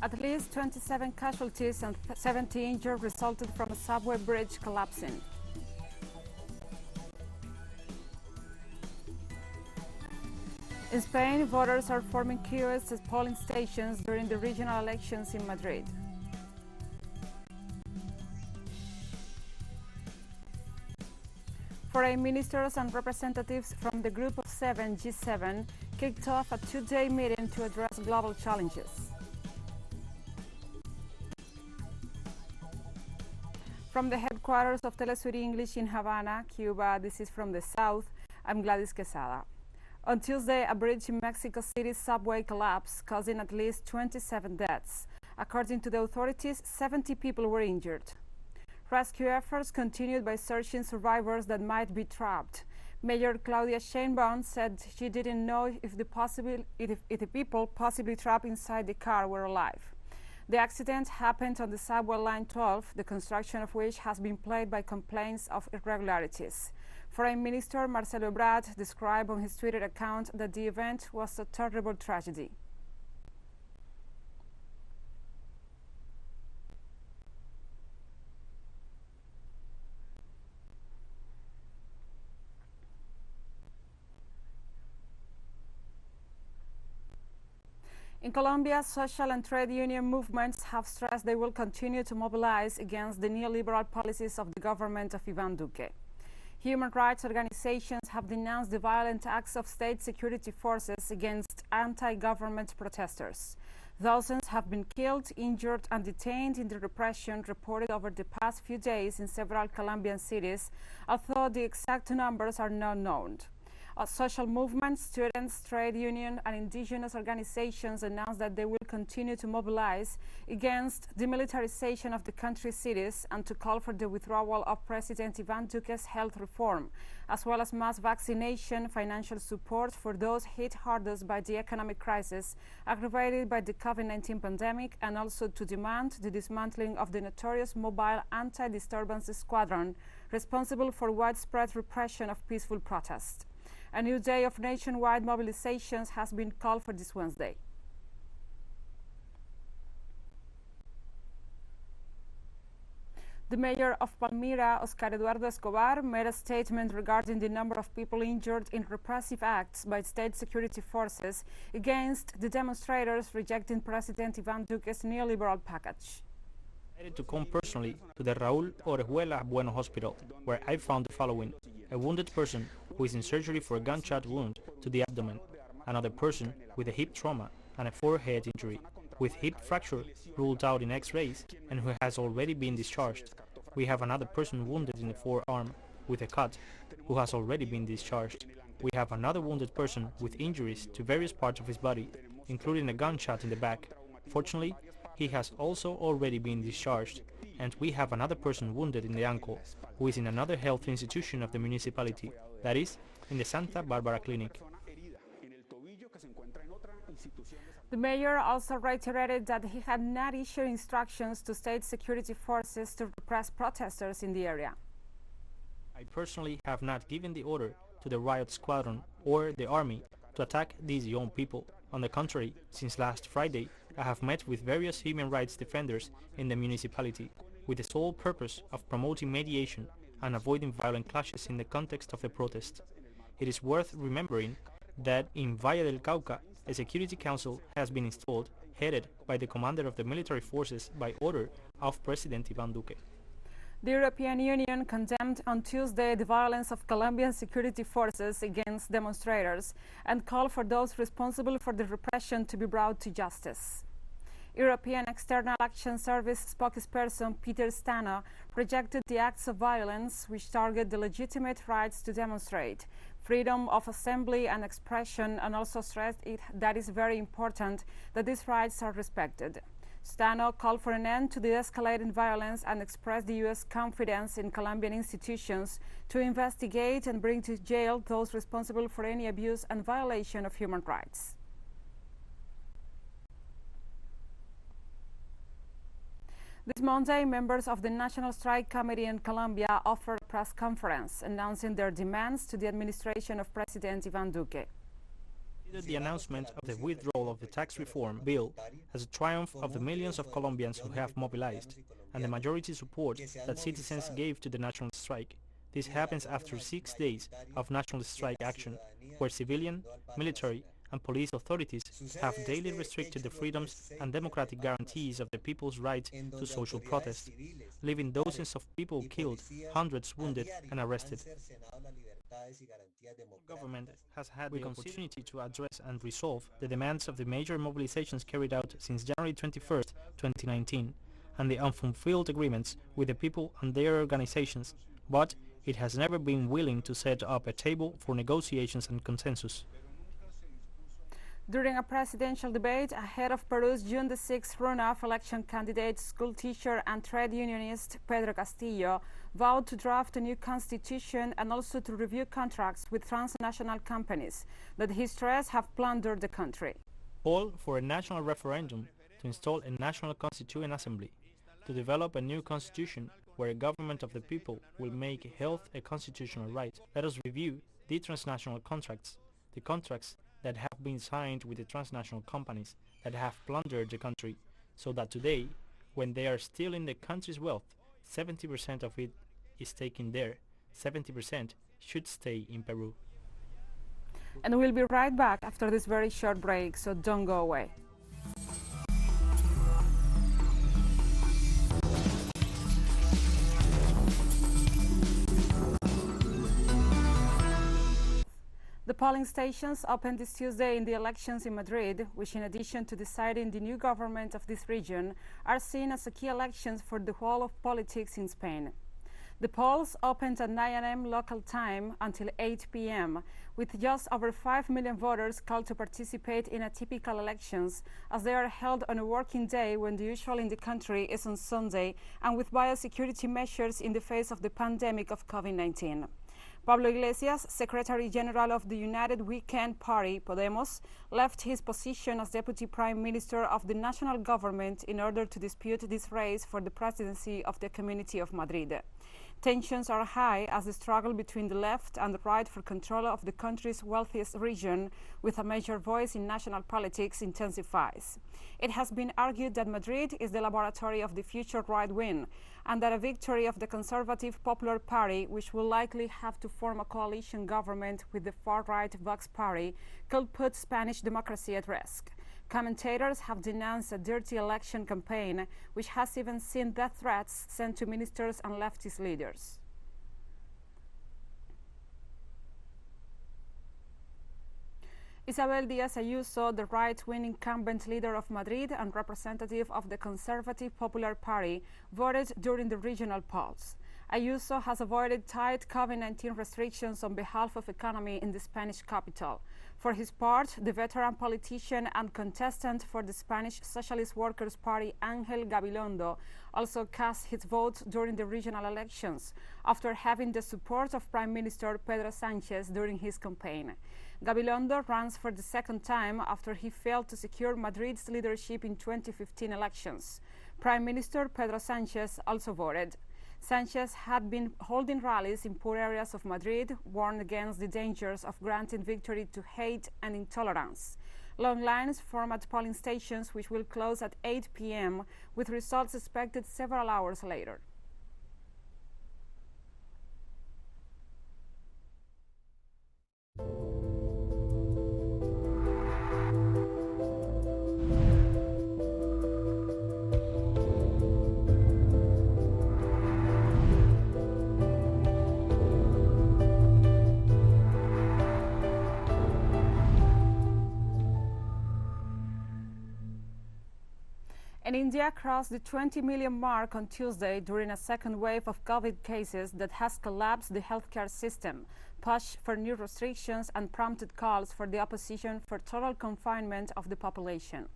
At least 27 casualties and 70 injured resulted from a subway bridge collapsing. In Spain, voters are forming queues at polling stations during the regional elections in Madrid. Foreign ministers and representatives from the Group of Seven, G7, kicked off a two-day meeting to address global challenges. From the headquarters of teleSUR English in Havana, Cuba, this is From the South, I'm Gladys Quesada. On Tuesday, a bridge in Mexico City's subway collapsed, causing at least 27 deaths. According to the authorities, 70 people were injured. Rescue efforts continued by searching survivors that might be trapped. Mayor Claudia Sheinbaum said she didn't know if the people possibly trapped inside the car were alive. The accident happened on the subway line 12, the construction of which has been plagued by complaints of irregularities. Foreign Minister Marcelo Ebrard described on his Twitter account that the event was a terrible tragedy. In Colombia, social and trade union movements have stressed they will continue to mobilize against the neoliberal policies of the government of Iván Duque. Human rights organizations have denounced the violent acts of state security forces against anti-government protesters. Thousands have been killed, injured, and detained in the repression reported over the past few days in several Colombian cities, although the exact numbers are not known. Social movements, students, trade union, and indigenous organizations announced that they will continue to mobilize against demilitarization of the country's cities and to call for the withdrawal of President Iván Duque's health reform, as well as mass vaccination, financial support for those hit hardest by the economic crisis aggravated by the COVID-19 pandemic, and also to demand the dismantling of the notorious mobile anti-disturbance squadron responsible for widespread repression of peaceful protest. A new day of nationwide mobilizations has been called for this Wednesday. The mayor of Palmira, Oscar Eduardo Escobar, made a statement regarding the number of people injured in repressive acts by state security forces against the demonstrators rejecting President Iván Duque's neoliberal package. I decided to come personally to the Raúl Orejuela Bueno Hospital, where I found the following: a wounded person who is in surgery for a gunshot wound to the abdomen, another person with a hip trauma and a forehead injury, with hip fracture ruled out in X-rays and who has already been discharged. We have another person wounded in the forearm with a cut who has already been discharged. We have another wounded person with injuries to various parts of his body, including a gunshot in the back. Fortunately, he has also already been discharged. And we have another person wounded in the ankle, who is in another health institution of the municipality, that is, in the Santa Barbara Clinic. The mayor also reiterated that he had not issued instructions to state security forces to repress protesters in the area. I personally have not given the order to the riot squadron or the army to attack these young people. On the contrary, since last Friday, I have met with various human rights defenders in the municipality with the sole purpose of promoting mediation and avoiding violent clashes in the context of the protest. It is worth remembering that in Valle del Cauca, a security council has been installed, headed by the commander of the military forces by order of President Iván Duque. The European Union condemned on Tuesday the violence of Colombian security forces against demonstrators and called for those responsible for the repression to be brought to justice. European External Action Service spokesperson Peter Stano rejected the acts of violence which target the legitimate rights to demonstrate, freedom of assembly and expression, and also stressed that it's very important that these rights are respected. Stano called for an end to the escalating violence and expressed the U.S. confidence in Colombian institutions to investigate and bring to jail those responsible for any abuse and violation of human rights. This Monday, members of the National Strike Committee in Colombia offered a press conference announcing their demands to the administration of President Iván Duque. The announcement of the withdrawal of the tax reform bill as a triumph of the millions of Colombians who have mobilized and the majority support that citizens gave to the national strike. This happens after 6 days of national strike action, where civilian, military, and police authorities have daily restricted the freedoms and democratic guarantees of the people's right to social protest, leaving dozens of people killed, hundreds wounded and arrested. The government has had the opportunity to address and resolve the demands of the major mobilizations carried out since January 21st, 2019, and the unfulfilled agreements with the people and their organizations, but it has never been willing to set up a table for negotiations and consensus. During a presidential debate ahead of Peru's June the 6th runoff election, candidate, school teacher and trade unionist Pedro Castillo vowed to draft a new constitution and also to review contracts with transnational companies that he stressed have plundered the country. Call for a national referendum to install a national constituent assembly, to develop a new constitution where a government of the people will make health a constitutional right. Let us review the transnational contracts, the contracts that have been signed with the transnational companies that have plundered the country, so that today, when they are stealing the country's wealth, 70% of it is taken there, 70% should stay in Peru. And we'll be right back after this very short break, so don't go away. The polling stations opened this Tuesday in the elections in Madrid, which in addition to deciding the new government of this region, are seen as a key elections for the whole of politics in Spain. The polls opened at 9 a.m. local time until 8 p.m., with just over 5 million voters called to participate in atypical elections, as they are held on a working day when the usual in the country is on Sunday, and with biosecurity measures in the face of the pandemic of COVID-19. Pablo Iglesias, Secretary General of the United Weekend Party, Podemos, left his position as Deputy Prime Minister of the national government in order to dispute this race for the presidency of the Community of Madrid. Tensions are high as the struggle between the left and the right for control of the country's wealthiest region, with a major voice in national politics, intensifies. It has been argued that Madrid is the laboratory of the future right wing, and that a victory of the Conservative Popular Party, which will likely have to form a coalition government with the far-right Vox Party, could put Spanish democracy at risk. Commentators have denounced a dirty election campaign, which has even seen death threats sent to ministers and leftist leaders. Isabel Díaz Ayuso, the right-wing incumbent leader of Madrid and representative of the Conservative Popular Party, voted during the regional polls. Ayuso has avoided tight COVID-19 restrictions on behalf of economy in the Spanish capital. For his part, the veteran politician and contestant for the Spanish Socialist Workers' Party, Ángel Gabilondo, also cast his vote during the regional elections, after having the support of Prime Minister Pedro Sánchez during his campaign. Gabilondo runs for the second time after he failed to secure Madrid's leadership in 2015 elections. Prime Minister Pedro Sánchez also voted. Sánchez had been holding rallies in poor areas of Madrid, warned against the dangers of granting victory to hate and intolerance. Long lines form at polling stations, which will close at 8 p.m., with results expected several hours later. And India crossed the 20 million mark on Tuesday during a second wave of COVID cases that has collapsed the healthcare system, pushed for new restrictions and prompted calls for the opposition for total confinement of the population.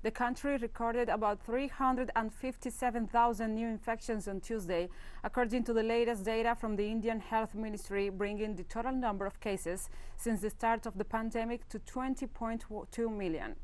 The country recorded about 357,000 new infections on Tuesday, according to the latest data from the Indian Health Ministry, bringing the total number of cases since the start of the pandemic to 20.2 million.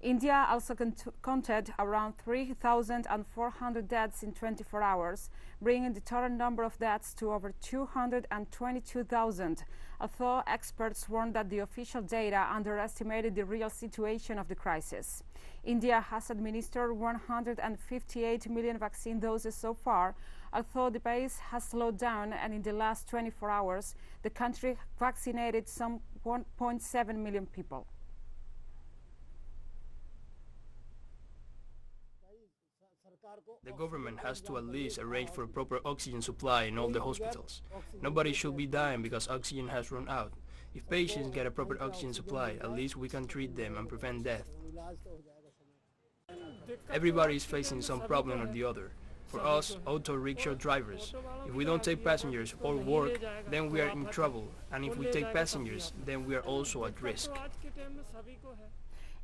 India also counted around 3,400 deaths in 24 hours, bringing the total number of deaths to over 222,000, although experts warned that the official data underestimated the real situation of the crisis. India has administered 158 million vaccine doses so far, although the pace has slowed down, and in the last 24 hours, the country vaccinated some 1.7 million people. The government has to at least arrange for a proper oxygen supply in all the hospitals. Nobody should be dying because oxygen has run out. If patients get a proper oxygen supply, at least we can treat them and prevent death. Everybody is facing some problem or the other. For us, auto rickshaw drivers, if we don't take passengers or work, then we are in trouble. And if we take passengers, then we are also at risk.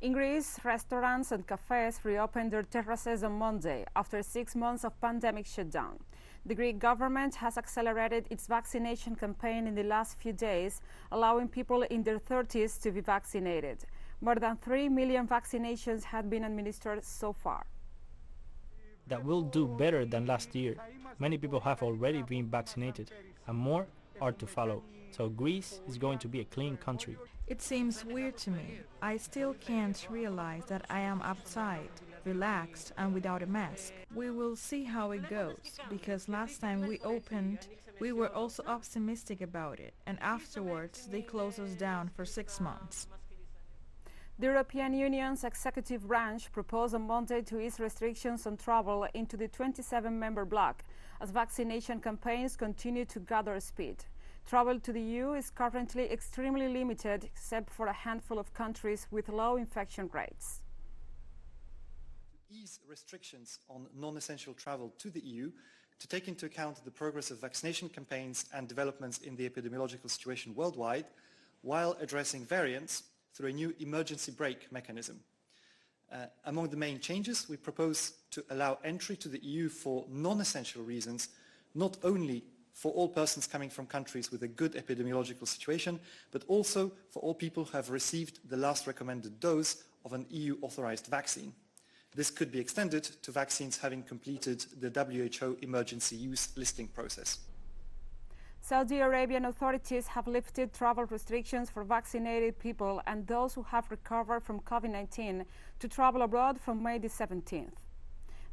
In Greece, restaurants and cafes reopened their terraces on Monday after 6 months of pandemic shutdown. The Greek government has accelerated its vaccination campaign in the last few days, allowing people in their 30s to be vaccinated. More than 3 million vaccinations had been administered so far. That will do better than last year. Many people have already been vaccinated, and more are to follow. So Greece is going to be a clean country. It seems weird to me. I still can't realize that I am outside, relaxed and without a mask. We will see how it goes, because last time we opened, we were also optimistic about it, and afterwards they closed us down for 6 months. The European Union's executive branch proposed on Monday to ease restrictions on travel into the 27-member bloc as vaccination campaigns continue to gather speed. Travel to the EU is currently extremely limited, except for a handful of countries with low infection rates. Ease restrictions on non-essential travel to the EU to take into account the progress of vaccination campaigns and developments in the epidemiological situation worldwide, while addressing variants through a new emergency brake mechanism. Among the main changes, we propose to allow entry to the EU for non-essential reasons, not only for all persons coming from countries with a good epidemiological situation, but also for all people who have received the last recommended dose of an EU-authorized vaccine. This could be extended to vaccines having completed the WHO emergency use listing process. Saudi Arabian authorities have lifted travel restrictions for vaccinated people and those who have recovered from COVID-19 to travel abroad from May the 17th.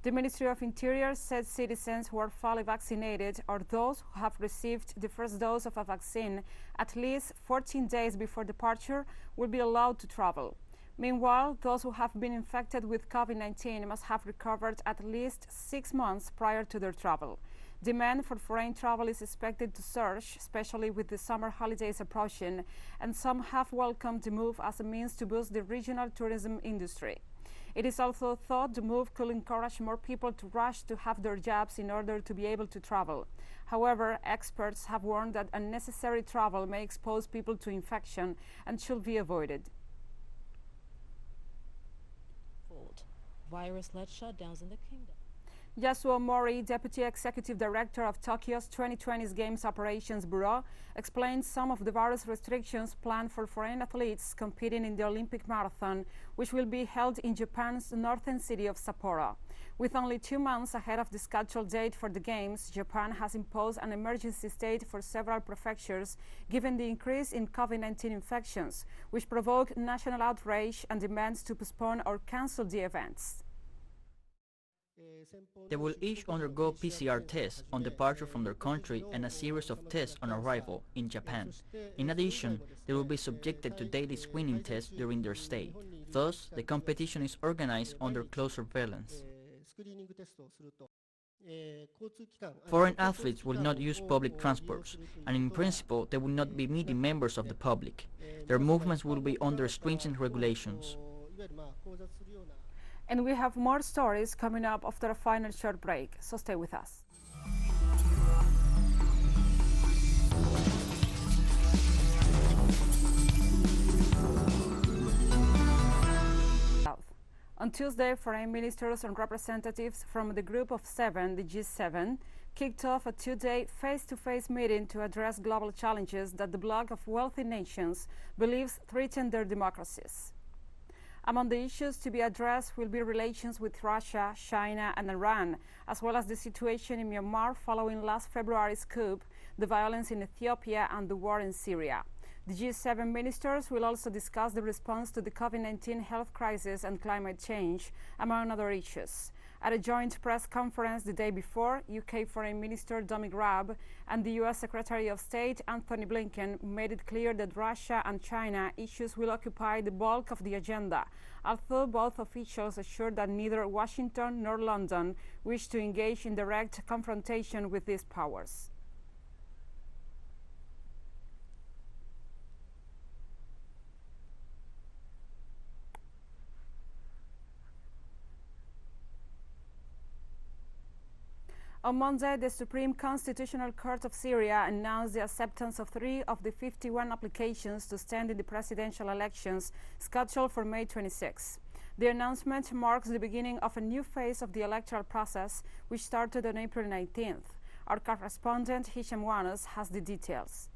The Ministry of Interior said citizens who are fully vaccinated or those who have received the first dose of a vaccine at least 14 days before departure will be allowed to travel. Meanwhile, those who have been infected with COVID-19 must have recovered at least 6 months prior to their travel. Demand for foreign travel is expected to surge, especially with the summer holidays approaching, and some have welcomed the move as a means to boost the regional tourism industry. It is also thought the move could encourage more people to rush to have their jobs in order to be able to travel. However, experts have warned that unnecessary travel may expose people to infection and should be avoided. Virus-led shutdowns in the kingdom. Yasuo Mori, Deputy Executive Director of Tokyo's 2020 Games Operations Bureau, explained some of the various restrictions planned for foreign athletes competing in the Olympic Marathon, which will be held in Japan's northern city of Sapporo. With only 2 months ahead of the scheduled date for the Games, Japan has imposed an emergency state for several prefectures, given the increase in COVID-19 infections, which provoked national outrage and demands to postpone or cancel the events. They will each undergo PCR tests on departure from their country and a series of tests on arrival in Japan. In addition, they will be subjected to daily screening tests during their stay. Thus, the competition is organized under close surveillance. Foreign athletes will not use public transports, and in principle they will not be meeting members of the public. Their movements will be under stringent regulations. And we have more stories coming up after a final short break, so stay with us. On Tuesday, foreign ministers and representatives from the Group of Seven, the G7, kicked off a two-day face-to-face meeting to address global challenges that the bloc of wealthy nations believes threaten their democracies. Among the issues to be addressed will be relations with Russia, China and Iran, as well as the situation in Myanmar following last February's coup, the violence in Ethiopia and the war in Syria. The G7 ministers will also discuss the response to the COVID-19 health crisis and climate change, among other issues. At a joint press conference the day before, UK Foreign Minister Dominic Raab and the US Secretary of State Anthony Blinken made it clear that Russia and China issues will occupy the bulk of the agenda, although both officials assured that neither Washington nor London wish to engage in direct confrontation with these powers. On Monday, the Supreme Constitutional Court of Syria announced the acceptance of 3 of the 51 applications to stand in the presidential elections scheduled for May 26. The announcement marks the beginning of a new phase of the electoral process, which started on April 19th. Our correspondent Hisham Wanos has the details.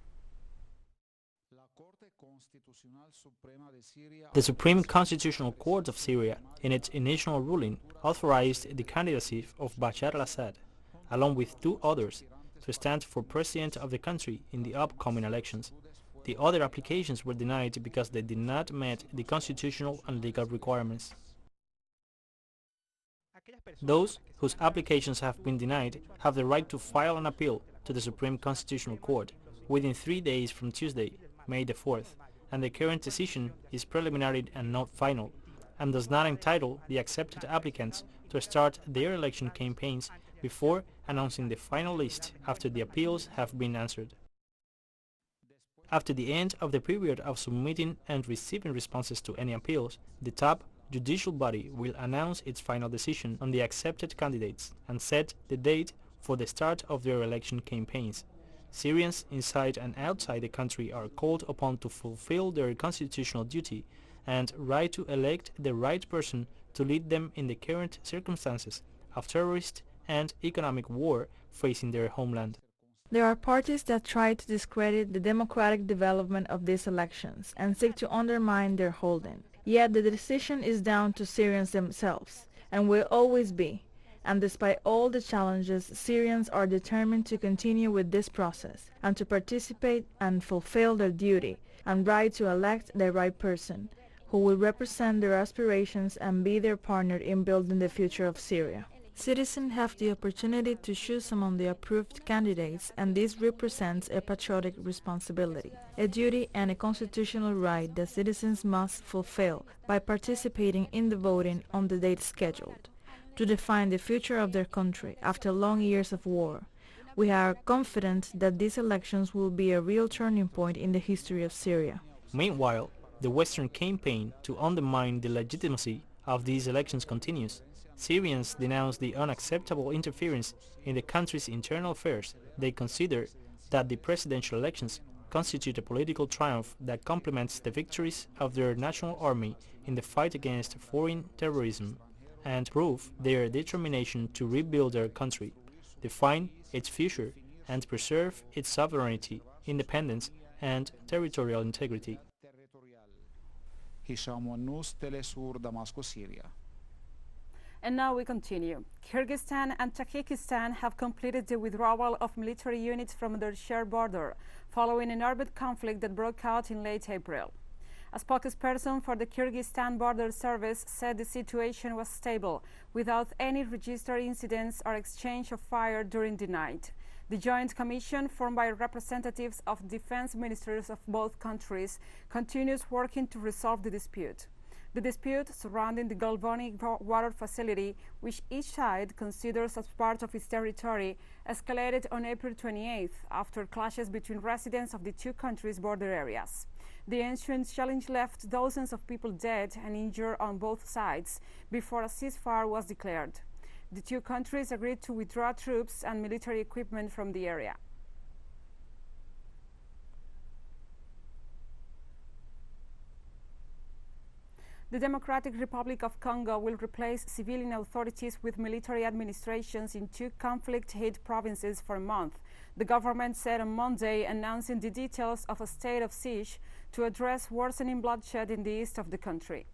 The Supreme Constitutional Court of Syria, in its initial ruling, authorized the candidacy of Bashar al-Assad, along with 2 others, to stand for president of the country in the upcoming elections. The other applications were denied because they did not meet the constitutional and legal requirements. Those whose applications have been denied have the right to file an appeal to the Supreme Constitutional Court within 3 days from Tuesday, May the 4th, and the current decision is preliminary and not final, and does not entitle the accepted applicants to start their election campaigns before announcing the final list after the appeals have been answered. After the end of the period of submitting and receiving responses to any appeals, the top judicial body will announce its final decision on the accepted candidates and set the date for the start of their election campaigns. Syrians inside and outside the country are called upon to fulfill their constitutional duty and right to elect the right person to lead them in the current circumstances of terrorist and economic war facing their homeland. There are parties that try to discredit the democratic development of these elections and seek to undermine their holding. Yet the decision is down to Syrians themselves and will always be. And despite all the challenges, Syrians are determined to continue with this process and to participate and fulfill their duty and right to elect the right person who will represent their aspirations and be their partner in building the future of Syria. Citizens have the opportunity to choose among the approved candidates, and this represents a patriotic responsibility, a duty and a constitutional right that citizens must fulfill by participating in the voting on the date scheduled, to define the future of their country after long years of war. We are confident that these elections will be a real turning point in the history of Syria. Meanwhile, the Western campaign to undermine the legitimacy of these elections continues. Syrians denounce the unacceptable interference in the country's internal affairs. They consider that the presidential elections constitute a political triumph that complements the victories of their national army in the fight against foreign terrorism and prove their determination to rebuild their country, define its future, and preserve its sovereignty, independence, and territorial integrity. teleSUR, Damascus, Syria. And now we continue. Kyrgyzstan and Tajikistan have completed the withdrawal of military units from their shared border, following an armed conflict that broke out in late April. A spokesperson for the Kyrgyzstan Border Service said the situation was stable, without any registered incidents or exchange of fire during the night. The Joint Commission, formed by representatives of defense ministers of both countries, continues working to resolve the dispute. The dispute surrounding the Galvani water facility, which each side considers as part of its territory, escalated on April 28th after clashes between residents of the 2 countries' border areas. The ancient challenge left dozens of people dead and injured on both sides before a ceasefire was declared. The 2 countries agreed to withdraw troops and military equipment from the area. The Democratic Republic of Congo will replace civilian authorities with military administrations in 2 conflict-hit provinces for a month, the government said on Monday, announcing the details of a state of siege to address worsening bloodshed in the east of the country.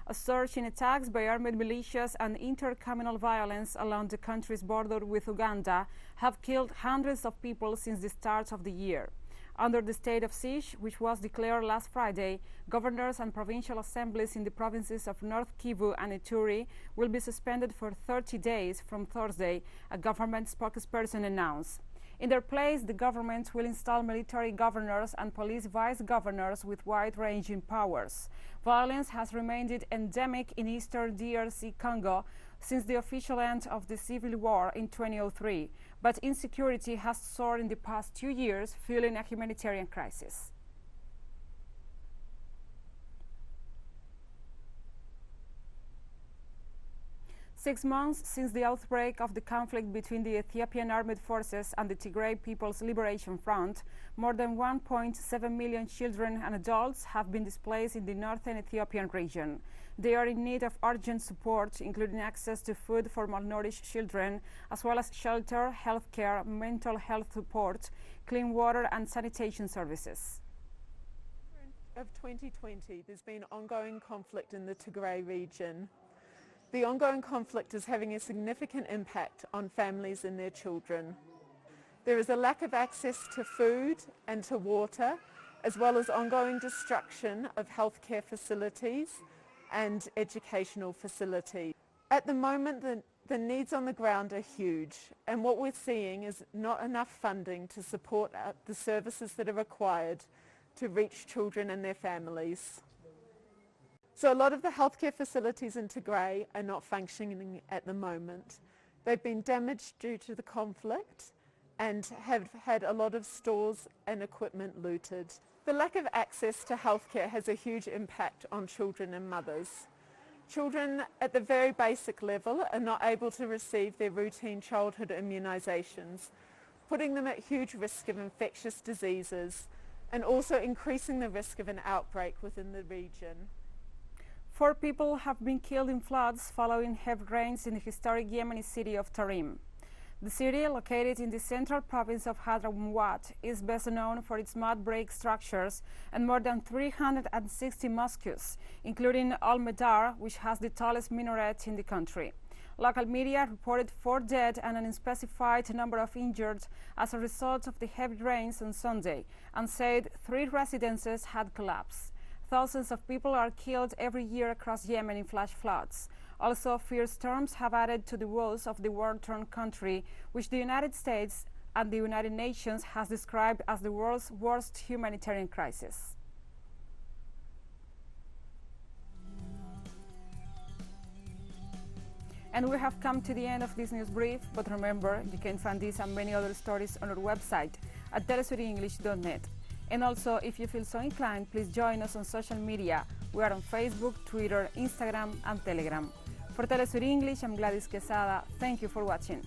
A surge in attacks by armed militias and intercommunal violence along the country's border with Uganda have killed hundreds of people since the start of the year. Under the state of siege, which was declared last Friday, governors and provincial assemblies in the provinces of North Kivu and Ituri will be suspended for 30 days from Thursday, a government spokesperson announced. In their place, the government will install military governors and police vice governors with wide-ranging powers. Violence has remained endemic in eastern DRC Congo since the official end of the civil war in 2003, but insecurity has soared in the past 2 years, fueling a humanitarian crisis. Six months since the outbreak of the conflict between the Ethiopian armed forces and the Tigray People's Liberation Front, more than 1.7 million children and adults have been displaced in the northern Ethiopian region. They are in need of urgent support, including access to food for malnourished children, as well as shelter, health care, mental health support, clean water and sanitation services. Of 2020, there's been ongoing conflict in the Tigray region. The ongoing conflict is having a significant impact on families and their children. There is a lack of access to food and to water, as well as ongoing destruction of healthcare facilities and educational facilities. At the moment, the needs on the ground are huge, and what we're seeing is not enough funding to support the services that are required to reach children and their families. So a lot of the healthcare facilities in Tigray are not functioning at the moment. They've been damaged due to the conflict and have had a lot of stores and equipment looted. The lack of access to healthcare has a huge impact on children and mothers. Children at the very basic level are not able to receive their routine childhood immunizations, putting them at huge risk of infectious diseases and also increasing the risk of an outbreak within the region. 4 people have been killed in floods following heavy rains in the historic Yemeni city of Tarim. The city, located in the central province of Hadramaut, is best known for its mud brick structures and more than 360 mosques, including Al-Medar, which has the tallest minaret in the country. Local media reported 4 dead and an unspecified number of injured as a result of the heavy rains on Sunday, and said 3 residences had collapsed. Thousands of people are killed every year across Yemen in flash floods. Also, fierce storms have added to the woes of the war-torn country, which the United States and the United Nations has described as the world's worst humanitarian crisis. And we have come to the end of this news brief, but remember, you can find these and many other stories on our website at telesurenglish.net. And also, if you feel so inclined, please join us on social media. We are on Facebook, Twitter, Instagram, and Telegram. For TeleSUR English, I'm Gladys Quesada. Thank you for watching.